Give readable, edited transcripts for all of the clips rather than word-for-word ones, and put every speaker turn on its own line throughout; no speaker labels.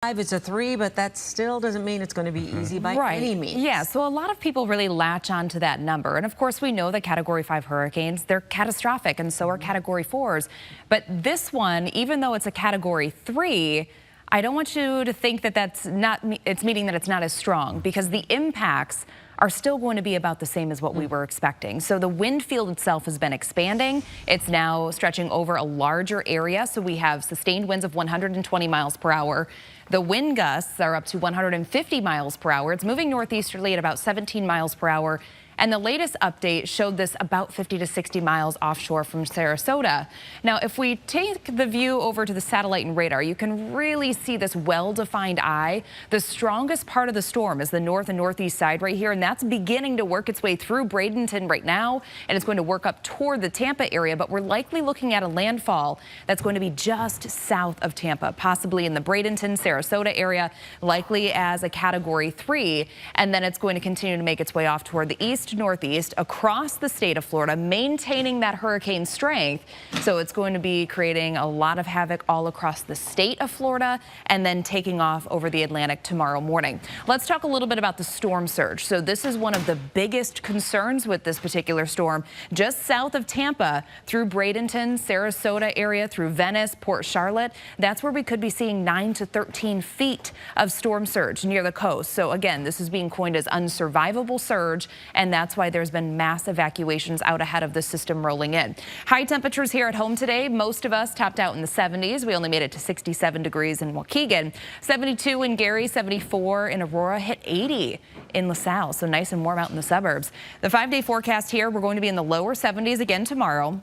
It's a 3, but that still doesn't mean it's going to be easy by any means.
Yeah, so a lot of people really latch on to that number. And of course, we know that Category 5 hurricanes, they're catastrophic, and so are Category 4s. But this one, even though it's a Category 3, I don't want you to think that it's meaning that it's not as strong, because the impacts are still going to be about the same as what we were expecting. So the wind field itself has been expanding. It's now stretching over a larger area. So we have sustained winds of 120 miles per hour. The wind gusts are up to 150 miles per hour. It's moving northeasterly at about 17 miles per hour. And the latest update showed this about 50 to 60 miles offshore from Sarasota. Now, if we take the view over to the satellite and radar, you can really see this well-defined eye. The strongest part of the storm is the north and northeast side right here, and that's beginning to work its way through Bradenton right now, and it's going to work up toward the Tampa area, but we're likely looking at a landfall that's going to be just south of Tampa, possibly in the Bradenton, Sarasota area, likely as a Category 3, and then it's going to continue to make its way off toward the east northeast across the state of Florida, maintaining that hurricane strength. So it's going to be creating a lot of havoc all across the state of Florida and then taking off over the Atlantic tomorrow morning. Let's talk a little bit about the storm surge. So this is one of the biggest concerns with this particular storm. Just south of Tampa through Bradenton, Sarasota area, through Venice, Port Charlotte, that's where we could be seeing 9 to 13 feet of storm surge near the coast. So again, this is being coined as unsurvivable surge, and that's why there's been mass evacuations out ahead of the system rolling in. High temperatures here at home today. Most of us topped out in the 70s. We only made it to 67 degrees in Waukegan, 72 in Gary, 74 in Aurora, hit 80 in LaSalle. So nice and warm out in the suburbs. The 5-day forecast here, we're going to be in the lower 70s again tomorrow.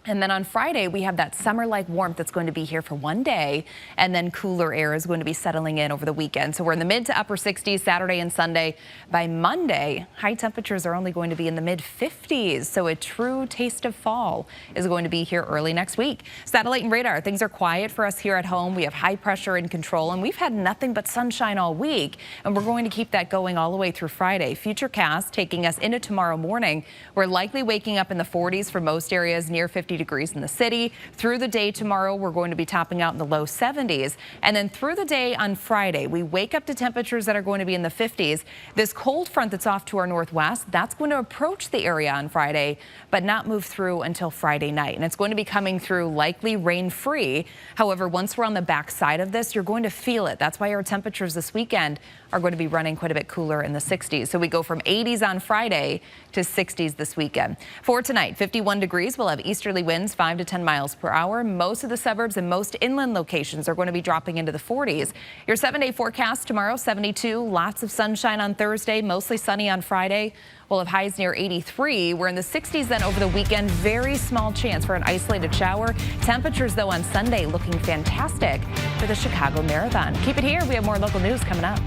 And then on Friday, we have that summer-like warmth that's going to be here for one day, and then cooler air is going to be settling in over the weekend. So we're in the mid to upper 60s Saturday and Sunday. By Monday, high temperatures are only going to be in the mid-50s. So a true taste of fall is going to be here early next week. Satellite and radar, things are quiet for us here at home. We have high pressure in control, and we've had nothing but sunshine all week, and we're going to keep that going all the way through Friday. Futurecast taking us into tomorrow morning. We're likely waking up in the 40s for most areas, near 50 degrees in the city. Through the day tomorrow, we're going to be topping out in the low 70s. And then through the day on Friday, we wake up to temperatures that are going to be in the 50s. This cold front that's off to our northwest, that's going to approach the area on Friday, but not move through until Friday night. And it's going to be coming through likely rain-free. However, once we're on the back side of this, you're going to feel it. That's why our temperatures this weekend are going to be running quite a bit cooler in the 60s. So we go from 80s on Friday to 60s this weekend. For tonight, 51 degrees. We'll have easterly winds 5 to 10 miles per hour. Most of the suburbs and most inland locations are going to be dropping into the 40s. Your 7-day forecast tomorrow, 72. Lots of sunshine on Thursday, mostly sunny on Friday. We'll have highs near 83. We're in the 60s then over the weekend. Very small chance for an isolated shower. Temperatures, though, on Sunday looking fantastic for the Chicago Marathon. Keep it here. We have more local news coming up.